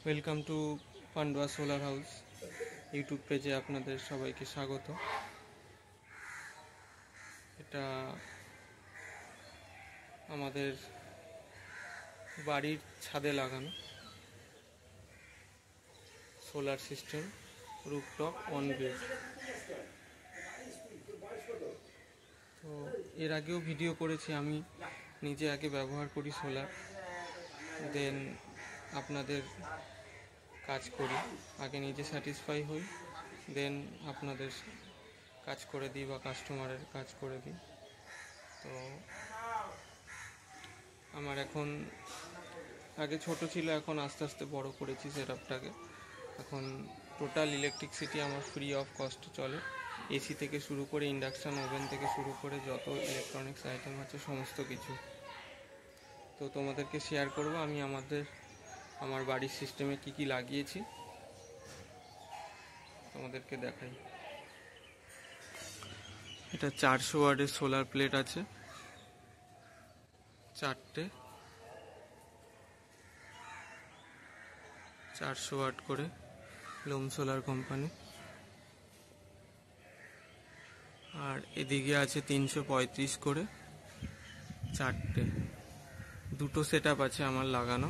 Welcome to Pandua solar house YouTube পেজে আপনাদের সবাইকে স্বাগত। এটা আমাদের বাড়ির ছাদে লাগানো solar system, rooftop on grid. তো এর আগেও ভিডিও করেছি, আমি নিজে আগে ব্যবহার করি সোলার, দেন আপনাদের কাজ করি। আগে নিজে স্যাটিসফাই হই, দেন আপনাদের কাজ করে দিই বা কাস্টমারের কাজ করে দিই। তো আমার এখন আগে ছোট ছিল, এখন আস্তে আস্তে বড় করেছি সেটআপটাকে। এখন টোটাল ইলেকট্রিসিটি আমার ফ্রি অফ কস্ট চলে। এসি থেকে শুরু করে ইন্ডাকশান ওভেন থেকে শুরু করে যত ইলেকট্রনিক্স আইটেম আছে সমস্ত কিছু। তো তোমাদেরকে শেয়ার করব আমি আমার বাড়ির সিস্টেমে কি কি লাগিয়েছি, তোমাদেরকে দেখাই। এটা 400 ওয়াটের সোলার প্লেট আছে, 4টে 400 ওয়াট করে, লোম সোলার কোম্পানি। আর এদিকে আছে 335 করে 4টে। দুটো সেটআপ আছে আমার লাগানো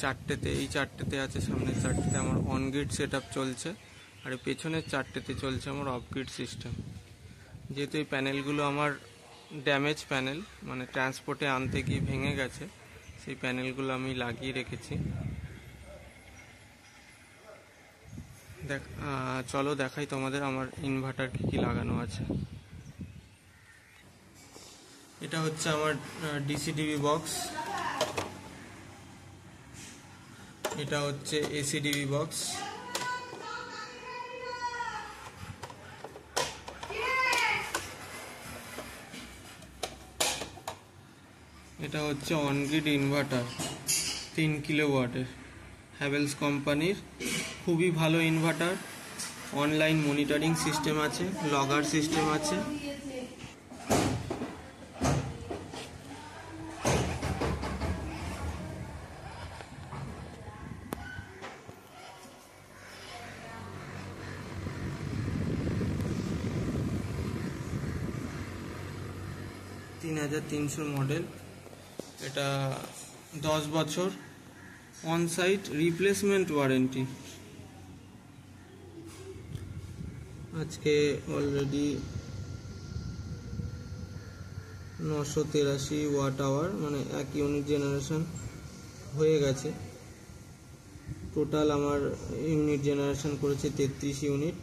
4টেতে। এই 4টেতে আছে, সামনের 4টেতে আমার অন গ্রিড সেটআপ চলছে, আর পেছনের 4টেতে চলছে আমার অফ গ্রিড সিস্টেম। যেহেতু এই প্যানেলগুলো আমার ড্যামেজ প্যানেল, মানে ট্রান্সপোর্টে আনতে গিয়ে ভেঙে গেছে, সেই প্যানেলগুলো আমি লাগিয়ে রেখেছি। চলো দেখাই তোমাদের আমার ইনভার্টার কি লাগানো আছে। এটা হচ্ছে আমার ডিসিডিবি বক্স, এটা হচ্ছে এসিডিবি বক্স, এটা হচ্ছে অনগ্রিড ইনভার্টার 3 কিলোওয়াটের, হ্যাভেলস কোম্পানির। খুবই ভালো ইনভার্টার। অনলাইন মনিটরিং সিস্টেম আছে, লগার সিস্টেম আছে। $3300 মডেল। এটা 10 বছর অন সাইট রিপ্লেসমেন্ট ওয়ারেন্টি। আজকে অলরেডি 983 ওয়াট আওয়ার, মানে 1 ইউনিট জেনারেশন হয়ে গেছে। টোটাল আমার ইউনিট জেনারেশন করেছে 33 ইউনিট।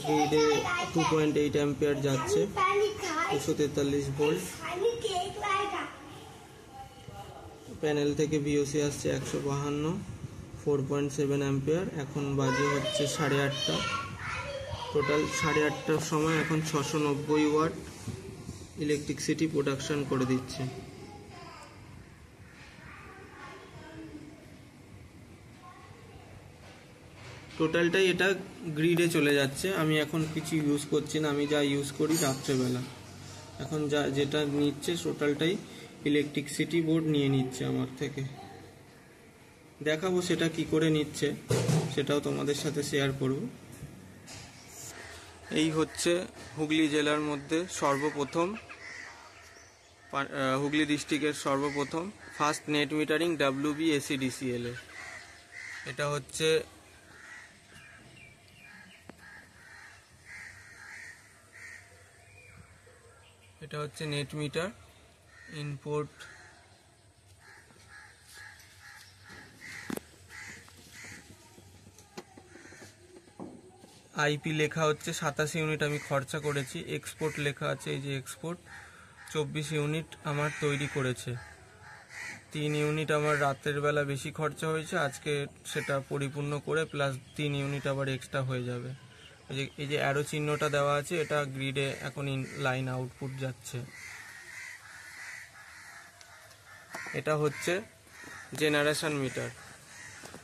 গ্রিডে 2.8 অ্যাম্পিয়ার যাচ্ছে, 243 ভোল্ট। প্যানেল থেকে ভিওসি আসছে 152, 4.7 অ্যাম্পিয়ার। এখন বাজে হচ্ছে 8:30। টোটাল 8:30টার সময় এখন 690 ওয়াট ইলেকট্রিসিটি প্রোডাকশন করে দিচ্ছে। টোটালটাই এটা গ্রিডে চলে যাচ্ছে। আমি এখন কিছু ইউজ করছি না, আমি যা ইউজ করি রাত্রেবেলা। এখন যেটা নিচ্ছে টোটালটাই ইলেকট্রিসিটি বোর্ড নিয়ে নিচ্ছে আমার থেকে। দেখাবো সেটা কি করে নিচ্ছে, সেটাও তোমাদের সাথে শেয়ার করব। এই হচ্ছে হুগলি জেলার মধ্যে সর্বপ্রথম, হুগলি ডিস্ট্রিক্টের সর্বপ্রথম ফার্স্ট নেট মিটারিং WBACDCL এর। এটা হচ্ছে নেট মিটার ইনপুট। আইপি লেখা হচ্ছে 87 ইউনিট আমি খরচা করেছি। এক্সপোর্ট লেখা আছে, এই যে এক্সপোর্ট 24 ইউনিট আমার তৈরি করেছে। 3 ইউনিট আমার রাতের বেলা বেশি খরচা হয়েছে, আজকে সেটা পরিপূর্ণ করে প্লাস 3 ইউনিট আবার এক্সট্রা হয়ে যাবে। এই যে অ্যারো চিহ্নটা দেওয়া আছে, এটা গ্রিডে এখন লাইন আউটপুট যাচ্ছে। এটা হচ্ছে জেনারেশন মিটার।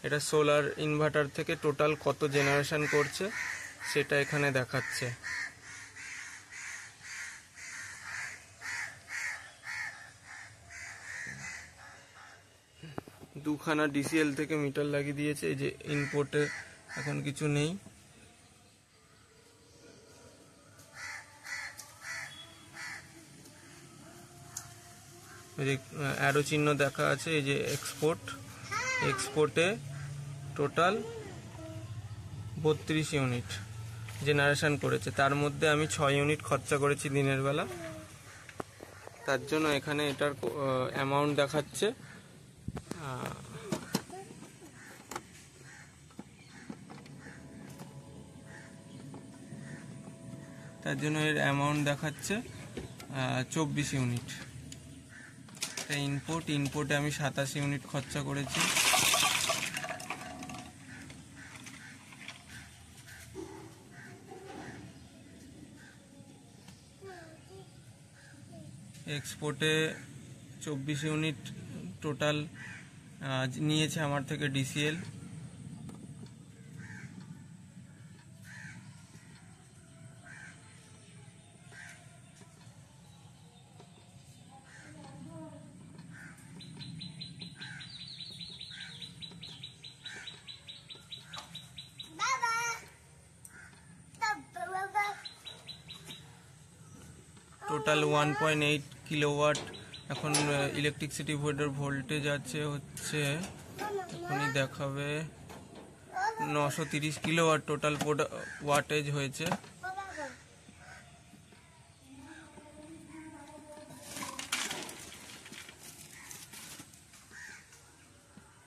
এটা সোলার ইনভার্টার থেকে টোটাল কত জেনারেশন করছে সেটা এখানে দেখাচ্ছে। দুখানা ডিসিএল থেকে মিটার লাগিয়ে দিয়েছে। এই যে ইনপুটে এখন কিছু নেই, এই যে অ্যারো চিহ্ন দেখা আছে। এই যে এক্সপোর্টে টোটাল 32 ইউনিট জেনারেশন করেছে, তার মধ্যে আমি 6 ইউনিট খরচা করেছি দিনের বেলা। তার জন্য এখানে এটার অ্যামাউন্ট দেখাচ্ছে তার জন্য এর অ্যামাউন্ট দেখাচ্ছে 24 ইউনিট। ইনপুটে আমি 27 ইউনিট খরচা করেছি। এক্সপোর্টে 24 ইউনিট টোটাল নিয়েছে আমার থেকে ডিসিএল। টোটাল 1.8 কিলোওয়াট এখন ইলেকট্রিসিটি বোর্ডের ভোল্টেজ আছে হচ্ছে, এখনই দেখাবে, 930 কিলোওয়াট টোটাল ওয়াটেজ হয়েছে।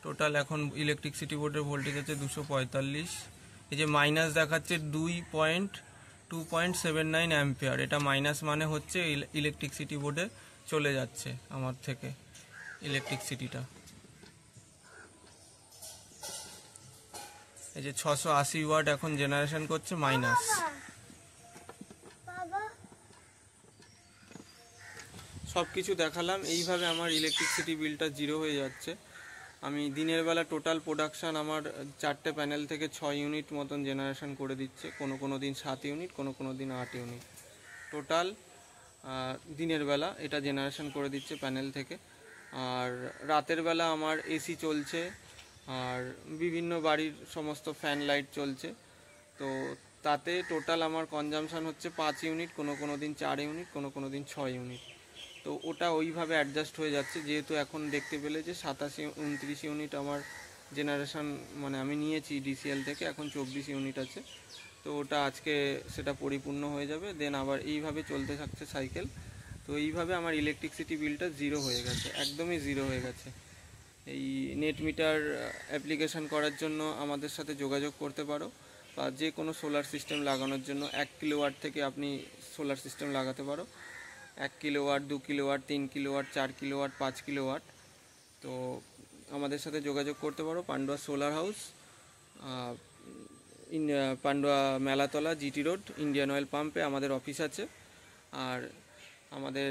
টোটাল এখন ইলেকট্রিসিটি বোর্ডের ভোল্টেজ আছে 245। এই যে মাইনাস দেখাচ্ছে 2.79 অ্যাম্পিয়ার, এটা মাইনাস মানে হচ্ছে ইলেকট্রিসিটি বোর্ডে চলে যাচ্ছে আমার থেকে ইলেকট্রিসিটিটা। এই যে 680 ওয়াট এখন জেনারেশন করছে মাইনাস। সব কিছু দেখালাম, এইভাবে আমার ইলেকট্রিসিটি বিলটা জিরো হয়ে যাচ্ছে। আমি দিনের বেলা টোটাল প্রোডাকশান আমার 4টে প্যানেল থেকে 6 ইউনিট মতন জেনারেশন করে দিচ্ছে, কোনো দিন 7 ইউনিট, কোনো দিন 8 ইউনিট টোটাল দিনের বেলা এটা জেনারেশন করে দিচ্ছে প্যানেল থেকে। আর রাতের বেলা আমার এসি চলছে আর বিভিন্ন বাড়ির সমস্ত ফ্যান লাইট চলছে, তো তাতে টোটাল আমার কনজামশান হচ্ছে 5 ইউনিট, কোনো দিন 4 ইউনিট, কোনো দিন 6 ইউনিট। তো ওটা ওইভাবে অ্যাডজাস্ট হয়ে যাচ্ছে, যেহেতু এখন দেখতে পেলে যে 27-29 ইউনিট আমার জেনারেশন মানে আমি নিয়েছি ডিসিএল থেকে, এখন 24 ইউনিট আছে। তো ওটা আজকে সেটা পরিপূর্ণ হয়ে যাবে, দেন আবার এইভাবে চলতে থাকছে সাইকেল। তো এইভাবে আমার ইলেকট্রিসিটি বিলটা জিরো হয়ে গেছে, একদমই জিরো হয়ে গেছে। এই নেট মিটার অ্যাপ্লিকেশান করার জন্য আমাদের সাথে যোগাযোগ করতে পারো, বা যে কোনো সোলার সিস্টেম লাগানোর জন্য 1 কিলোওয়াট থেকে আপনি সোলার সিস্টেম লাগাতে পারো। 1 kilowatt, 2 kilowatt, 3 kilowatt, 4 kilowatt, 5 kilowatt. তো আমাদের সাথে যোগাযোগ করতে পারো। Pandua solar house, Pandua Melatala, GT road, Indian oil পাম্পে আমাদের অফিস আছে। আর আমাদের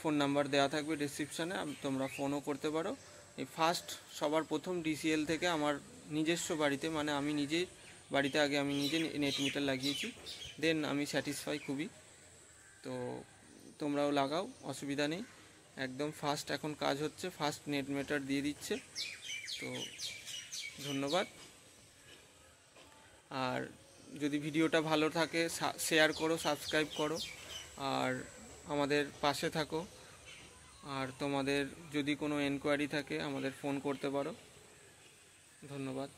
ফোন নাম্বার দেওয়া থাকবে ডেসক্রিপশানে, তোমরা ফোনও করতে পারো। এই সবার প্রথম ডিসিএল থেকে আমার নিজস্ব বাড়িতে, মানে আমি নিজের বাড়িতে আগে আমি নিজে নেট মিটার লাগিয়েছি, দেন আমি স্যাটিসফাই খুবই। তো তোমরাও লাগাও, অসুবিধা নেই, একদম ফাস্ট এখন কাজ হচ্ছে, ফাস্ট নেট মিটার দিয়ে দিচ্ছে। তো ধন্যবাদ। আর যদি ভিডিওটা ভালো থাকে শেয়ার করো, সাবস্ক্রাইব করো, আর আমাদের পাশে থাকো। আর তোমাদের যদি কোনো এনকোয়ারি থাকে আমাদের ফোন করতে পারো। ধন্যবাদ।